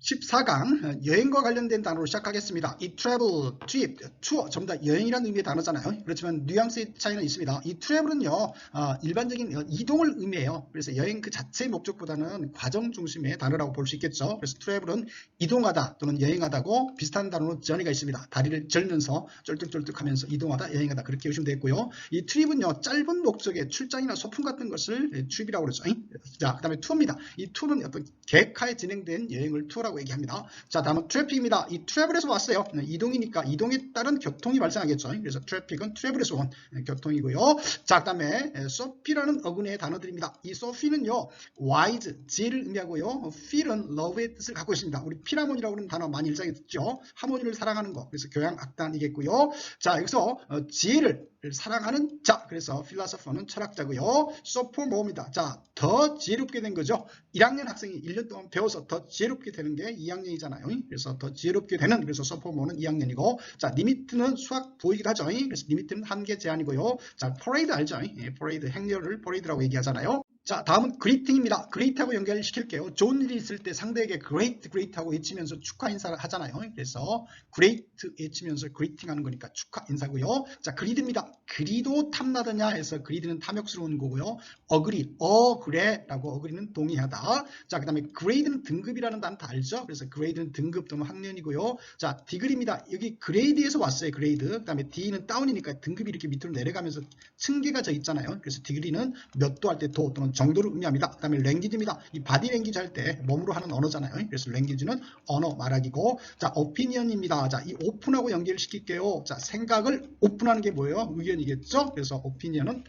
14강 여행과 관련된 단어로 시작하겠습니다. 이 travel, trip, 투어 전부 다 여행이라는 의미의 단어잖아요. 그렇지만 뉘앙스의 차이는 있습니다. 이 travel은요 일반적인 이동을 의미해요. 그래서 여행 그 자체의 목적보다는 과정 중심의 단어라고 볼 수 있겠죠. 그래서 travel은 이동하다 또는 여행하다고 비슷한 단어로 journey가 있습니다. 다리를 절면서 쫄뚝쫄뚝하면서 이동하다 여행하다 그렇게 보시면 되겠고요. 이 trip은요 짧은 목적의 출장이나 소풍 같은 것을 trip이라고 그러죠. 자, 그 다음에 투어입니다. 이 투어는 어떤 계획하에 진행된 여행을 투어라고 얘기합니다. 자, 다음은 트래픽입니다. 이 트래블에서 왔어요. 이동이니까 이동에 따른 교통이 발생하겠죠. 그래서 트래픽은 트래블에서 온 교통이고요. 자, 그 다음에 소피라는 어근의 단어들입니다. 이 소피는요 wise, 지혜를 의미하고요. feel은 love의 뜻을 갖고 있습니다. 우리 필하모니라고 하는 단어 많이 일상에 듣죠. 하모니를 사랑하는 거, 그래서 교양 악단이겠고요. 자, 여기서 지혜를 사랑하는 자, 그래서 필라소퍼는 철학자고요. 소포모입니다. 자, 더 지혜롭게 된 거죠. 1학년 학생이 1년 동안 배워서 더 지혜롭게 되는 게 2학년이잖아요. 그래서 더 지혜롭게 되는, 그래서 소포모는 2학년이고, 자, 리미트는 수학 보이기도 하죠. 그래서 리미트는 한계 제한이고요. 자, 퍼레이드 알죠? 퍼레이드, 행렬을 퍼레이드라고 얘기하잖아요. 자, 다음은 greeting입니다. great하고 연결시킬게요. 좋은 일이 있을 때 상대에게 great 하고 외치면서 축하 인사를 하잖아요. 그래서 great 외치면서 greeting 하는 거니까 축하 인사고요. 자, greed입니다. 그리도 탐나더냐 해서 greed는 탐욕스러운 거고요. agree, 그래 라고 agree는 동의하다. 자, 그 다음에 grade는 등급이라는 단어 다 알죠? 그래서 grade는 등급 또는 학년이고요. 자, degree입니다. 여기 grade에서 왔어요. grade. 그 다음에 d는 다운이니까 등급이 이렇게 밑으로 내려가면서 층계가 져 있잖아요. 그래서 degree는 몇 도 할 때 도 또는 정도를 의미합니다. 그 다음에 랭귀지입니다. 이 바디 랭귀지 할 때 몸으로 하는 언어잖아요. 그래서 랭귀지는 언어 말하기고, 자, 오피니언입니다. 자, 이 오픈하고 연결시킬게요. 자, 생각을 오픈하는 게 뭐예요? 의견이겠죠? 그래서 오피니언은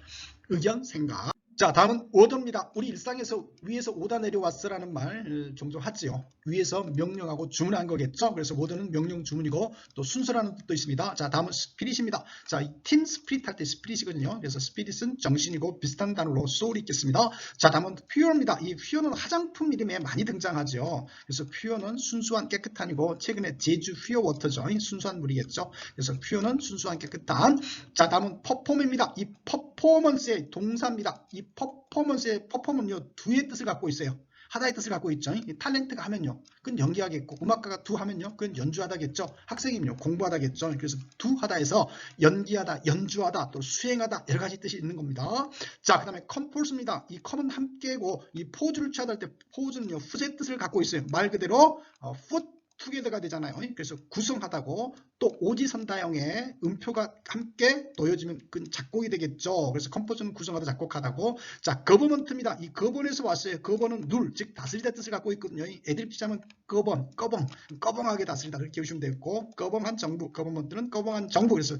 의견, 생각. 자, 다음은 오더입니다. 우리 일상에서 위에서 오다 내려왔어라는 말 종종 하지요. 위에서 명령하고 주문한 거겠죠. 그래서 오더는 명령 주문이고 또 순서라는 뜻도 있습니다. 자, 다음은 스피릿입니다. 자, 팀 스피릿 할 때 스피릿이거든요. 그래서 스피릿은 정신이고 비슷한 단어로 소울이 있겠습니다. 자, 다음은 퓨어입니다. 이 퓨어는 화장품 이름에 많이 등장하죠. 그래서 퓨어는 순수한 깨끗한이고 최근에 제주 퓨어 워터죠. 순수한 물이겠죠. 그래서 퓨어는 순수한 깨끗한. 자, 다음은 퍼폼입니다. 이 퍼포먼스의 동사입니다. 이 퍼포먼스의 퍼폼은요 두의 뜻을 갖고 있어요. 하다의 뜻을 갖고 있죠. 탤런트가 하면요 그건 연기하겠고, 음악가가 두 하면요 그건 연주하다겠죠. 학생이면요 공부하다겠죠. 그래서 두 하다에서 연기하다, 연주하다, 또 수행하다 여러 가지 뜻이 있는 겁니다. 자, 그 다음에 컴포스입니다. 이 컴은 함께고 이 포즈를 취하다 할 때 포즈는요 풋의 뜻을 갖고 있어요. 말 그대로 풋 투게더가 되잖아요. 그래서 구성하다고, 또 오지선다형의 음표가 함께 놓여지면 그건 작곡이 되겠죠. 그래서 컴포즈는 구성하다, 작곡하다고. 자, 거버먼트입니다. 이 거번에서 왔어요. 거번은 눌, 즉 다스리다 뜻을 갖고 있거든요. 애드립 치자면 거번, 꺼벙하게 다스리다 그렇게 보시면 되겠고, 꺼벙한 정부, 거버먼트는 꺼벙한 정부, 그래서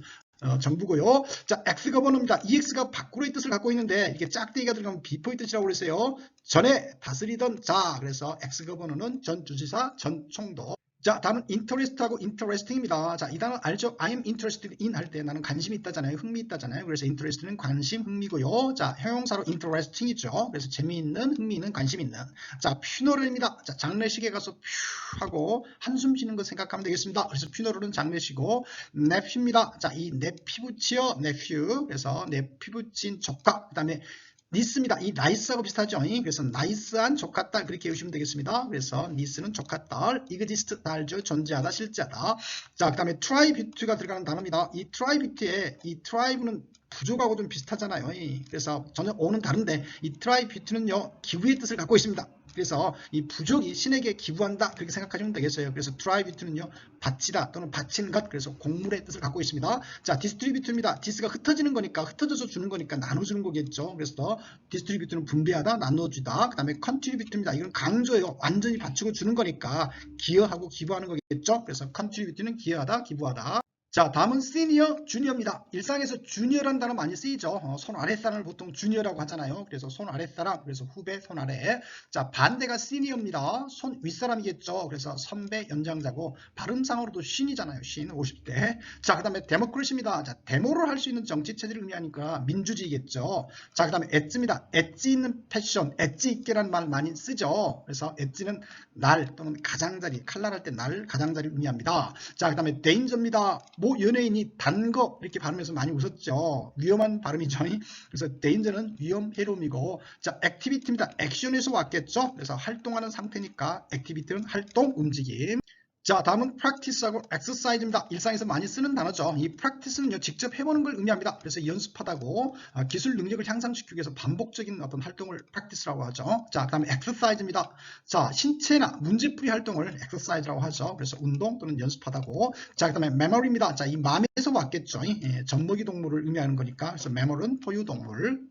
정부고요. 자, X거버너입니다. EX가 밖으로의 뜻을 갖고 있는데 이게 짝대기가 들어가면 비포의 뜻이라고 그랬어요. 전에 다스리던 자, 그래서 X거버너는 전 주지사, 전 총독. 자, 다음은 interest하고 interesting입니다. 자, 이 단어 알죠? I'm interested in 할 때 나는 관심이 있다잖아요. 흥미 있다잖아요. 그래서 interest는 관심, 흥미고요. 자, 형용사로 interesting이죠. 그래서 재미있는, 흥미있는, 관심 있는. 자, funeral입니다. 자, 장례식에 가서 퓨 하고 한숨 쉬는 거 생각하면 되겠습니다. 그래서 funeral은 장례식이고, nephew입니다. 자, 이 nephew, nephew. 그래서 nephew 친 조카. 그 다음에 니스입니다. 이 나이스하고 비슷하죠. 그래서 나이스한 조카딸 그렇게 외우시면 되겠습니다. 그래서 니스는 조카딸, exist 알죠? 존재하다, 실제하다. 자, 그 다음에 트라이뷰트가 들어가는 단어입니다. 이 트라이뷰트에 이 트라이브는 부족하고 좀 비슷하잖아요. 그래서 전혀 어는 다른데 이 트라이뷰트는요 기부의 뜻을 갖고 있습니다. 그래서 이 부족이 신에게 기부한다 그렇게 생각하시면 되겠어요. 그래서 트라이뷰트는요 바치다 또는 바친 것, 그래서 곡물의 뜻을 갖고 있습니다. 자, 디스트리뷰트입니다. 디스가 흩어지는 거니까, 흩어져서 주는 거니까 나눠주는 거겠죠. 그래서 디스트리뷰트는 분배하다, 나눠주다. 그 다음에 컨트리뷰트입니다. 이건 강조예요. 완전히 바치고 주는 거니까 기여하고 기부하는 거겠죠. 그래서 컨트리뷰트는 기여하다, 기부하다. 자, 다음은 시니어, 주니어입니다. 일상에서 주니어라는 단어 많이 쓰이죠. 손 아랫사람을 보통 주니어라고 하잖아요. 그래서 손 아랫사람, 그래서 후배, 손 아래. 자, 반대가 시니어입니다. 손 윗사람이겠죠. 그래서 선배, 연장자고, 발음상으로도 신이잖아요. 신, 50대. 자, 그 다음에 데모크래시입니다. 자, 데모를 할 수 있는 정치체제를 의미하니까 민주주의겠죠. 자, 그 다음에 엣지입니다. 엣지 있는 패션, 엣지 있게라는 말 많이 쓰죠. 그래서 엣지는 날 또는 가장자리, 칼날할 때 날, 가장자리를 의미합니다. 자, 그 다음에 데인저입니다. 모 연예인이 단 거 이렇게 발음해서 많이 웃었죠. 위험한 발음이죠. 그래서 danger는 위험, 해로움이고, 자, activity입니다. 액션에서 왔겠죠. 그래서 활동하는 상태니까 activity는 활동, 움직임. 자, 다음은 practice하고 exercise입니다. 일상에서 많이 쓰는 단어죠. 이 practice는요, 직접 해보는 걸 의미합니다. 그래서 연습하다고 기술 능력을 향상시키기 위해서 반복적인 어떤 활동을 practice라고 하죠. 자, 다음에 exercise입니다. 자, 신체나 문제풀이 활동을 exercise라고 하죠. 그래서 운동 또는 연습하다고. 자, 그 다음에 memory입니다. 자, 이 맘에서 왔겠죠. 예, 젖먹이 동물을 의미하는 거니까. 그래서 memory는 포유동물.